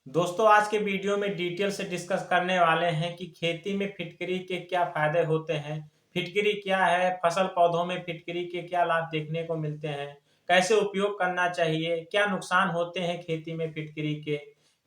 दोस्तों आज के वीडियो में डिटेल से डिस्कस करने वाले हैं कि खेती में फिटकरी के क्या फायदे होते हैं, फिटकरी क्या है, फसल पौधों में फिटकरी के क्या लाभ देखने को मिलते हैं, कैसे उपयोग करना चाहिए, क्या नुकसान होते हैं खेती में फिटकरी के,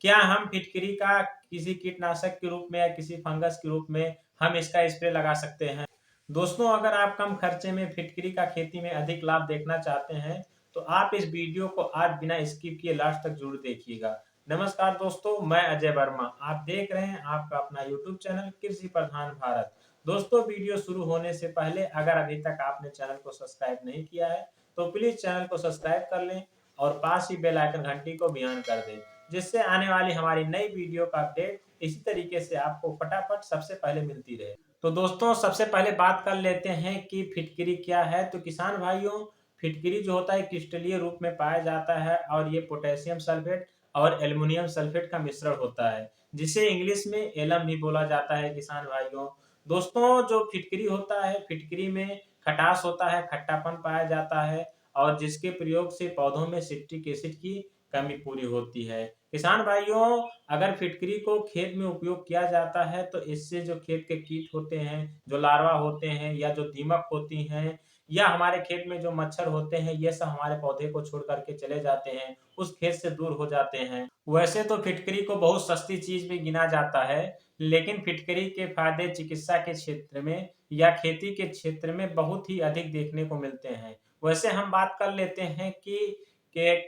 क्या हम फिटकरी का किसी कीटनाशक के रूप में या किसी फंगस के रूप में हम इसका स्प्रे लगा सकते हैं। दोस्तों अगर आप कम खर्चे में फिटकरी का खेती में अधिक लाभ देखना चाहते हैं तो आप इस वीडियो को आज बिना स्किप किए लास्ट तक जरूर देखिएगा। नमस्कार दोस्तों, मैं अजय वर्मा। आप देख रहे हैं आपका अपना यूट्यूब चैनल कृषि प्रधान भारत। दोस्तों वीडियो शुरू होने से पहले अगर अभी तक आपने चैनल को सब्सक्राइब नहीं किया है तो प्लीज चैनल को सब्सक्राइब कर लें और पास ही बेल आइकन घंटी को भी ऑन कर दें, जिससे आने वाली हमारी नई वीडियो का अपडेट इसी तरीके से आपको फटाफट सबसे पहले मिलती रहे। तो दोस्तों सबसे पहले बात कर लेते हैं कि फिटकरी क्या है। तो किसान भाइयों, फिटकरी जो होता है क्रिस्टलीय रूप में पाया जाता है और ये पोटेशियम सल्फेट और एल्युमिनियम सल्फेट का मिश्रण होता है, जिसे इंग्लिश में एलम भी बोला जाता है। किसान भाइयों, दोस्तों जो फिटकरी होता है, फिटकरी में खटास होता है, खट्टापन पाया जाता है और जिसके प्रयोग से पौधों में सिट्रिक एसिड की कमी पूरी होती है। किसान भाइयों, अगर फिटकरी को खेत में उपयोग किया जाता है तो इससे जो खेत के कीट होते हैं, जो लार्वा होते हैं या जो दीमक होती हैं या हमारे खेत में जो मच्छर होते हैं, ये सब हमारे पौधे को छोड़ करके चले जाते हैं, उस खेत से दूर हो जाते हैं। वैसे तो फिटकरी को बहुत सस्ती चीज भी गिना जाता है, लेकिन फिटकरी के फायदे चिकित्सा के क्षेत्र में या खेती के क्षेत्र में बहुत ही अधिक देखने को मिलते हैं। वैसे हम बात कर लेते हैं कि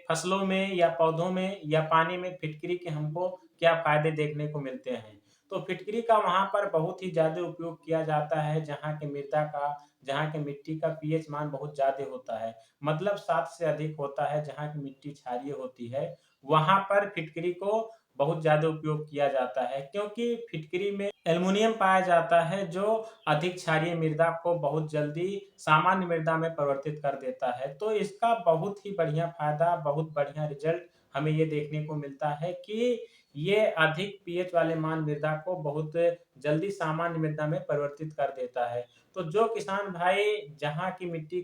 फसलों में या पौधों में या पानी में फिटकरी के हमको क्या फायदे देखने को मिलते हैं। तो फिटकरी का वहां पर बहुत ही ज्यादा उपयोग किया जाता है जहाँ के मिट्टी का पीएच मान बहुत ज्यादा होता है, मतलब 7 से अधिक होता है। जहाँ की मिट्टी क्षारीय होती है वहां पर फिटकरी को बहुत ज्यादा उपयोग किया जाता है, क्योंकि फिटकरी में एल्युमिनियम पाया जाता है जो अधिक क्षारीय मृदा को बहुत जल्दी सामान्य मृदा में परिवर्तित कर देता है। तो इसका बहुत ही बढ़िया फायदा, बहुत बढ़िया रिजल्ट हमें ये देखने को मिलता है कि ये अधिक पीएच वाले मान मृदा को बहुत जल्दी सामान्य मृदा में परिवर्तित कर देता है। तो जो किसान भाई जहाँ की मिट्टी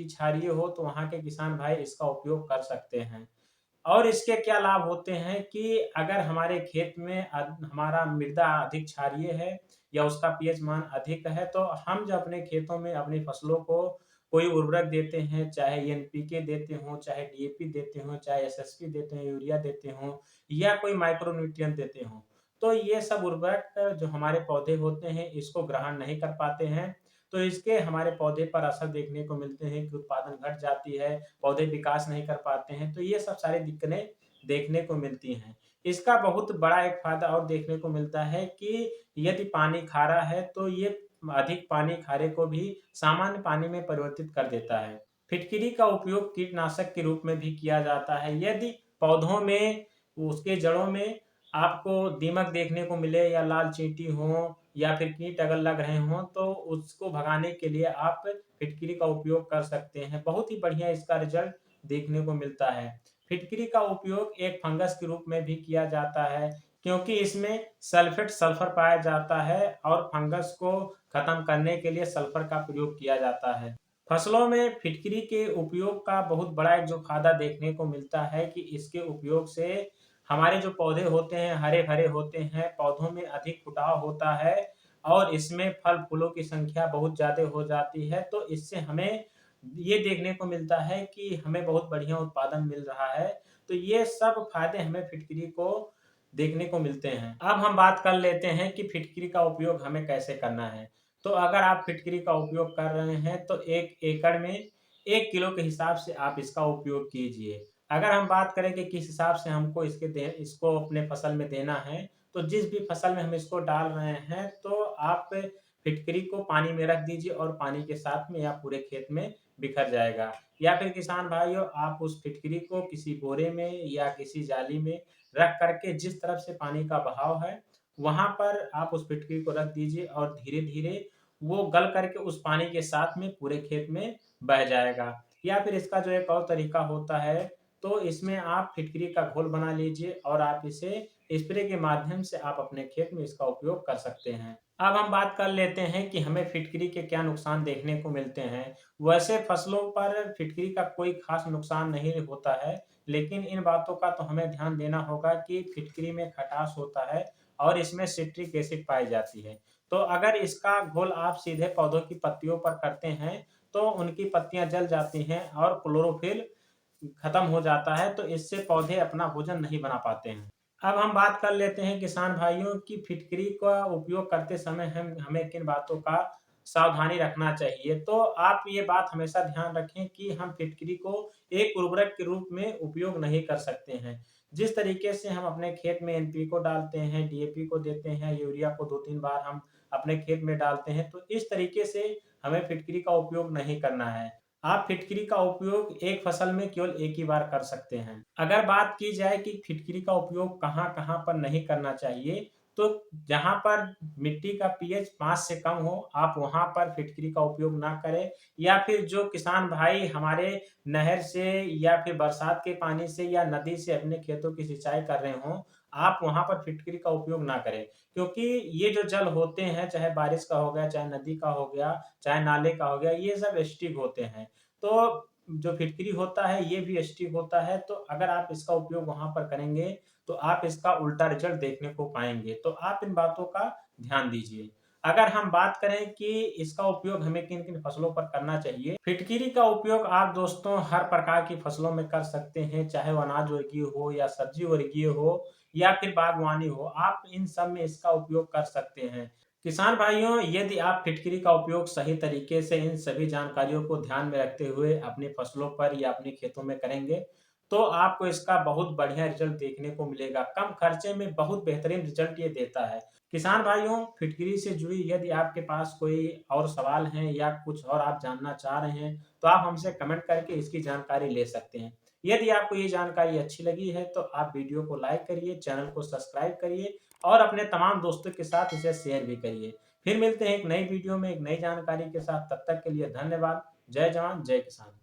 क्षारीय हो तो वहाँ के किसान भाई इसका उपयोग कर सकते हैं। और इसके क्या लाभ होते हैं कि अगर हमारे खेत में हमारा मृदा अधिक क्षारीय है या उसका पीएच मान अधिक है तो हम जब अपने खेतों में अपनी फसलों को कोई उर्वरक देते हैं, चाहे एनपीके देते हों, चाहे डीएपी देते हों, चाहे एसएसपी देते हों, यूरिया देते हों या कोई माइक्रो न्यूट्रिएंट देते हों, तो ये सब उर्वरक जो हमारे पौधे होते हैं इसको ग्रहण नहीं कर पाते हैं। तो इसके हमारे पौधे पर असर देखने को मिलते हैं कि उत्पादन घट जाती है, पौधे विकास नहीं कर पाते हैं। तो ये सब सारी दिक्कतें देखने को मिलती हैं। इसका बहुत बड़ा एक फायदा और देखने को मिलता है कि यदि पानी खारा है तो ये अधिक पानी खारे को भी सामान्य पानी में परिवर्तित कर देता है। फिटकिरी का उपयोग कीटनाशक के रूप में भी किया जाता है। यदि पौधों में उसके जड़ों में आपको दीमक देखने को मिले या लाल चींटी हो या फिर कीट अगर लग रहे हों तो उसको भगाने के लिए आप फिटकिरी का उपयोग कर सकते हैं। बहुत ही बढ़िया इसका रिजल्ट देखने को मिलता है। फिटकिरी का उपयोग एक फंगस के रूप में भी किया जाता है, क्योंकि इसमें सल्फर पाया जाता है और फंगस को खत्म करने के लिए सल्फर का प्रयोग किया जाता है। फसलों में फिटकिरी के उपयोग का बहुत बड़ा एक जो फायदा देखने को मिलता है कि इसके उपयोग से हमारे जो पौधे होते हैं हरे भरे होते हैं, पौधों में अधिक फुटाव होता है और इसमें फल फूलों की संख्या बहुत ज्यादा हो जाती है। तो इससे हमें ये देखने को मिलता है कि हमें बहुत बढ़िया उत्पादन मिल रहा है। तो ये सब फायदे हमें फिटकिरी को देखने को मिलते हैं। अब हम बात कर लेते हैं कि फिटकिरी का उपयोग हमें कैसे करना है। तो अगर आप फिटकिरी का उपयोग कर रहे हैं तो 1 एकड़ में 1 किलो के हिसाब से आप इसका उपयोग कीजिए। अगर हम बात करें कि किस हिसाब से हमको इसको अपने फसल में देना है, तो जिस भी फसल में हम इसको डाल रहे हैं तो आप फिटकरी को पानी में रख दीजिए और पानी के साथ में या पूरे खेत में बिखर जाएगा। या फिर किसान भाइयों, आप उस फिटकरी को किसी बोरे में या किसी जाली में रख करके जिस तरफ से पानी का बहाव है वहां पर आप उस फिटकरी को रख दीजिए और धीरे धीरे वो गल करके उस पानी के साथ में पूरे खेत में बह जाएगा। या फिर इसका जो एक और तरीका होता है, तो इसमें आप फिटकरी का घोल बना लीजिए और आप इसे स्प्रे के माध्यम से आप अपने खेत में इसका उपयोग कर सकते हैं। अब हम बात कर लेते हैं कि हमें फिटकरी के क्या नुकसान देखने को मिलते हैं। वैसे फसलों पर फिटकरी का कोई खास नुकसान नहीं होता है, लेकिन इन बातों का तो हमें ध्यान देना होगा कि फिटकरी में खटास होता है और इसमें सिट्रिक एसिड पाई जाती है। तो अगर इसका घोल आप सीधे पौधों की पत्तियों पर करते हैं, तो उनकी पत्तियाँ जल जाती हैं और क्लोरोफिल खत्म हो जाता है, तो इससे पौधे अपना भोजन नहीं बना पाते हैं। अब हम बात कर लेते हैं किसान भाइयों की फिटकरी का उपयोग करते समय हम हमें किन बातों का सावधानी रखना चाहिए। तो आप ये बात हमेशा ध्यान रखें कि हम फिटकरी को एक उर्वरक के रूप में उपयोग नहीं कर सकते हैं। जिस तरीके से हम अपने खेत में एनपीको डालते हैं, डीएपी को देते हैं, यूरिया को 2-3 बार हम अपने खेत में डालते हैं, तो इस तरीके से हमें फिटकरी का उपयोग नहीं करना है। आप फिटकरी का उपयोग एक फसल में केवल एक ही बार कर सकते हैं। अगर बात की जाए कि फिटकरी का उपयोग कहाँ-कहाँ पर नहीं करना चाहिए, तो जहाँ पर मिट्टी का पीएच 5 से कम हो, आप वहाँ पर फिटकरी का उपयोग ना करें, या फिर जो किसान भाई हमारे नहर से या फिर बरसात के पानी से या नदी से अपने खेतों की सिंचाई कर रहे हों, आप वहाँ पर फिटकरी का उपयोग ना करें। क्योंकि ये जो जल होते हैं, चाहे बारिश का हो गया, चाहे नदी का हो गया, चाहे नाले का हो गया, ये सब एसिडिक होते हैं। तो जो फिटकरी होता है, ये भी एसिडिक होता है, तो अगर आप इसका उपयोग वहाँ पर करेंगे, तो आप इसका उल्टा रिज़ल्ट देखने को पाएँगे। तो आप इन बातों का ध्यान दीजिए। अगर हम बात करें कि इसका उपयोग हमें किन-किन फसलों पर करना चाहिए, फिटकरी का उपयोग आप दोस्तों हर प्रकार की फसलों में कर सकते हैं, चाहे वो अनाज वर्गीय हो या सब्जी वर्गीय हो या फिर बागवानी हो, आप इन सब में इसका उपयोग कर सकते हैं। किसान भाइयों, यदि आप फिटकरी का उपयोग सही तरीके से इन सभी जानकारियों को ध्यान में रखते हुए अपनी फसलों पर या अपने खेतों में करेंगे, तो आपको इसका बहुत बढ़िया रिज़ल्ट देखने को मिलेगा। कम खर्चे में बहुत बेहतरीन रिज़ल्ट ये देता है। किसान भाइयों, फिटकरी से जुड़ी यदि आपके पास कोई और सवाल हैं या कुछ और आप जानना चाह रहे हैं, तो आप हमसे कमेंट करके इसकी जानकारी ले सकते हैं। यदि आपको ये जानकारी अच्छी लगी है, तो आप वीडियो को लाइक करिए, चैनल को सब्सक्राइब करिए और अपने तमाम दोस्तों के साथ इसे शेयर भी करिए। फिर मिलते हैं एक नई वीडियो में एक नई जानकारी के साथ, तब तक के लिए धन्यवाद। जय जवान, जय किसान।